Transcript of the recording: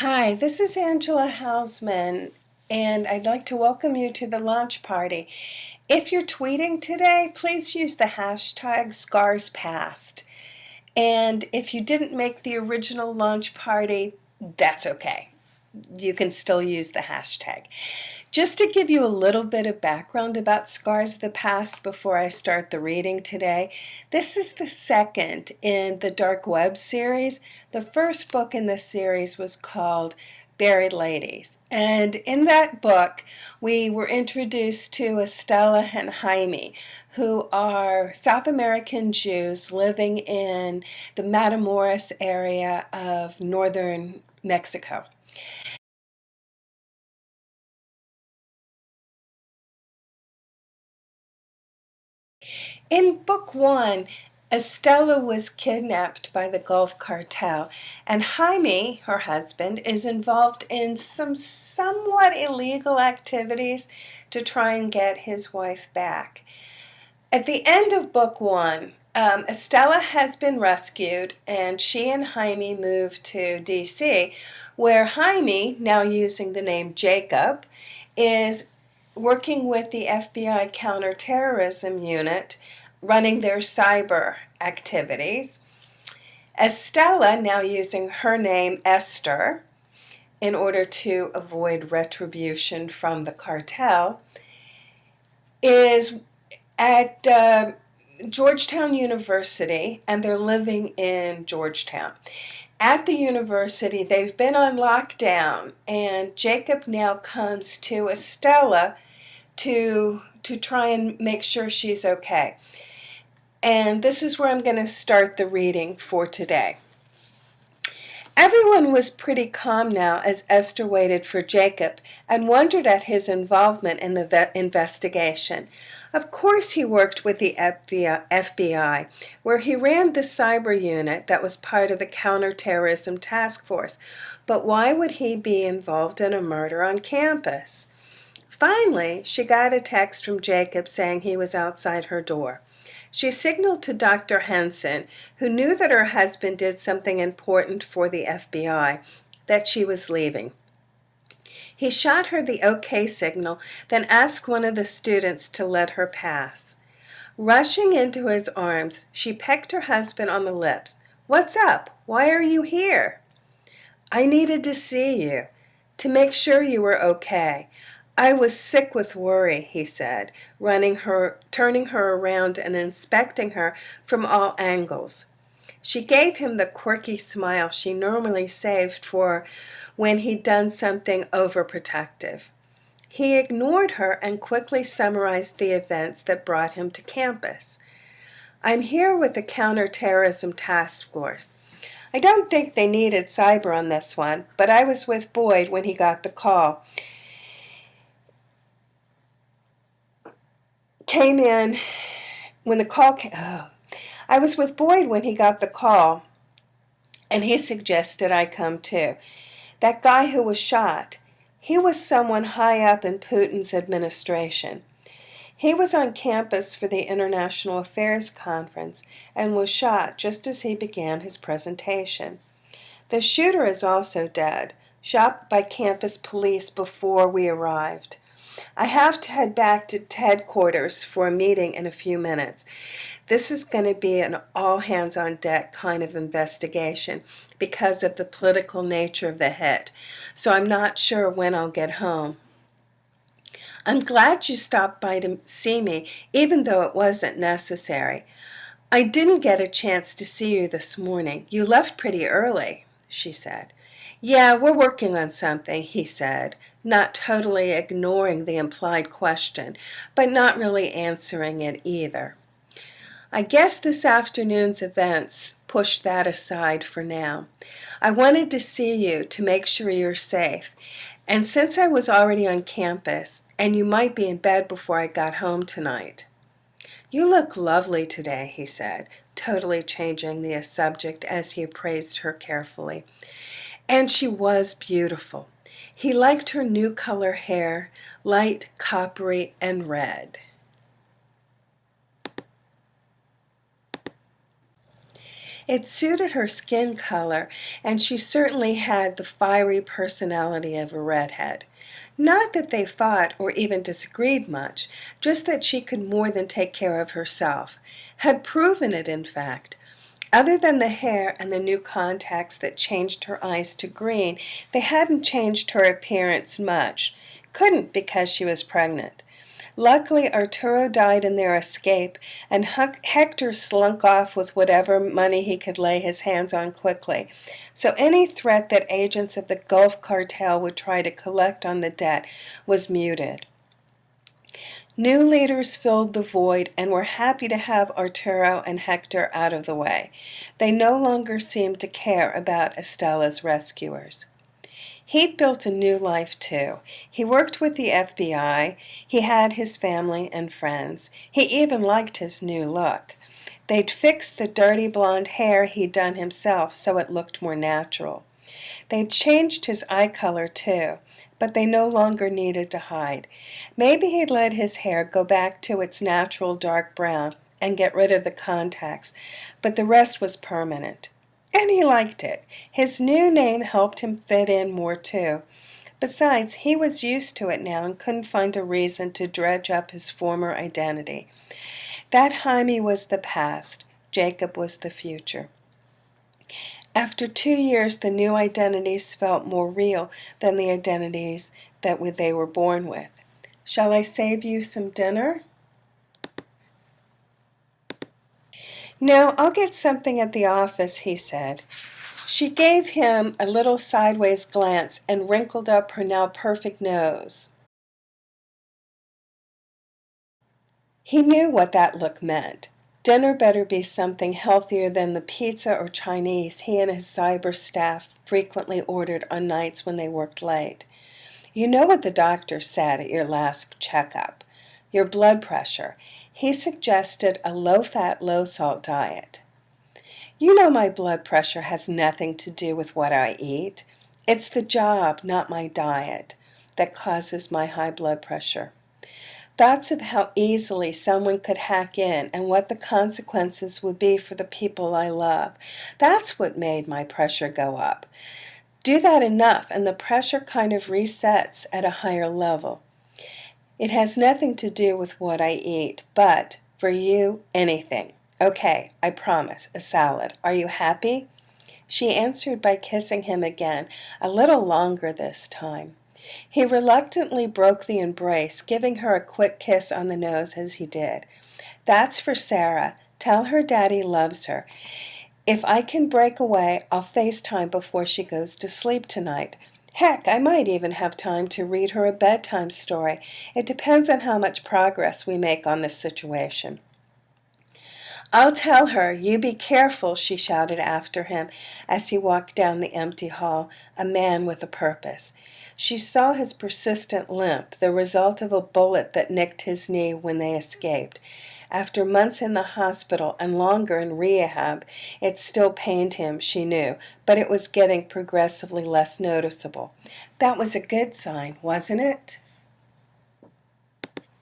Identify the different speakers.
Speaker 1: Hi, this is Angela Hausman, and I'd like to welcome you to the launch party. If you're tweeting today, please use the hashtag ScarsPast. And if you didn't make the original launch party, that's okay. You can still use the hashtag. Just to give you a little bit of background about Scars of the Past before I start the reading today, this is the second in the Dark Web series. The first book in the series was called Buried Ladies. And in that book, we were introduced to Estella and Jaime, who are South American Jews living in the Matamoros area of northern Mexico. In book one, Estella was kidnapped by the Gulf Cartel, and Jaime, her husband, is involved in some somewhat illegal activities to try and get his wife back. At the end of book one, Estella has been rescued, and she and Jaime move to D.C., where Jaime, now using the name Jacob, is working with the FBI counterterrorism unit, running their cyber activities. Estella, now using her name Esther, in order to avoid retribution from the cartel, is at Georgetown University, and they're living in Georgetown. At the university, they've been on lockdown, and Jacob now comes to Estella to try and make sure she's okay. And this is where I'm going to start the reading for today. Everyone was pretty calm now as Esther waited for Jacob and wondered at his involvement in the investigation. Of course he worked with the FBI, where he ran the cyber unit that was part of the counterterrorism task force. But why would he be involved in a murder on campus? Finally, she got a text from Jacob saying he was outside her door. She signaled to Dr. Henson, who knew that her husband did something important for the FBI, that she was leaving. He shot her the OK signal, then asked one of the students to let her pass. Rushing into his arms, she pecked her husband on the lips. "What's up? Why are you here?" "I needed to see you, to make sure you were okay. I was sick with worry," he said, turning her around and inspecting her from all angles. She gave him the quirky smile she normally saved for when he'd done something overprotective. He ignored her and quickly summarized the events that brought him to campus. "I'm here with the counterterrorism task force. I don't think they needed cyber on this one, but I was with Boyd when he got the call. Came in when the call came. Oh, I was with Boyd when he got the call, and he suggested I come too. That guy who was shot, he was someone high up in Putin's administration. He was on campus for the International Affairs Conference and was shot just as he began his presentation. The shooter is also dead, shot by campus police before we arrived. I have to head back to headquarters for a meeting in a few minutes. This is going to be an all-hands-on-deck kind of investigation because of the political nature of the hit, so I'm not sure when I'll get home. I'm glad you stopped by to see me, even though it wasn't necessary. I didn't get a chance to see you this morning. You left pretty early," she said. "Yeah, we're working on something," he said, not totally ignoring the implied question, but not really answering it either. "I guess this afternoon's events pushed that aside for now. I wanted to see you to make sure you're safe, and since I was already on campus, and you might be in bed before I got home tonight." "You look lovely today," he said, totally changing the subject as he appraised her carefully. And she was beautiful. He liked her new color hair, light coppery and red. It suited her skin color, and she certainly had the fiery personality of a redhead. Not that they fought or even disagreed much, just that she could more than take care of herself. Had proven it, in fact. Other than the hair and the new contacts that changed her eyes to green, they hadn't changed her appearance much. Couldn't because she was pregnant. Luckily, Arturo died in their escape, and Hector slunk off with whatever money he could lay his hands on quickly. So any threat that agents of the Gulf Cartel would try to collect on the debt was muted. New leaders filled the void and were happy to have Arturo and Hector out of the way. They no longer seemed to care about Estella's rescuers. He'd built a new life, too. He worked with the FBI. He had his family and friends. He even liked his new look. They'd fixed the dirty blonde hair he'd done himself so it looked more natural. They'd changed his eye color, too, but they no longer needed to hide. Maybe he'd let his hair go back to its natural dark brown and get rid of the contacts, but the rest was permanent. And he liked it. His new name helped him fit in more, too. Besides, he was used to it now and couldn't find a reason to dredge up his former identity. That Jaime was the past. Jacob was the future. After 2 years, the new identities felt more real than the identities that they were born with. Shall I save you some dinner? No, I'll get something at the office, he said. She gave him a little sideways glance and wrinkled up her now perfect nose. He knew what that look meant. Dinner better be something healthier than the pizza or Chinese he and his cyber staff frequently ordered on nights when they worked late. You know what the doctor said at your last checkup. Your blood pressure. He suggested a low-fat, low-salt diet. You know my blood pressure has nothing to do with what I eat. It's the job, not my diet, that causes my high blood pressure. Thoughts of how easily someone could hack in and what the consequences would be for the people I love. That's what made my pressure go up. Do that enough and the pressure kind of resets at a higher level. It has nothing to do with what I eat, but, for you, anything. Okay, I promise, a salad. Are you happy? She answered by kissing him again, a little longer this time. He reluctantly broke the embrace, giving her a quick kiss on the nose as he did. That's for Sarah. Tell her Daddy loves her. If I can break away, I'll FaceTime before she goes to sleep tonight. Heck, I might even have time to read her a bedtime story. It depends on how much progress we make on this situation. I'll tell her. You be careful, she shouted after him as he walked down the empty hall, a man with a purpose. She saw his persistent limp, the result of a bullet that nicked his knee when they escaped. After months in the hospital and longer in rehab, it still pained him, she knew, but it was getting progressively less noticeable. That was a good sign, wasn't it?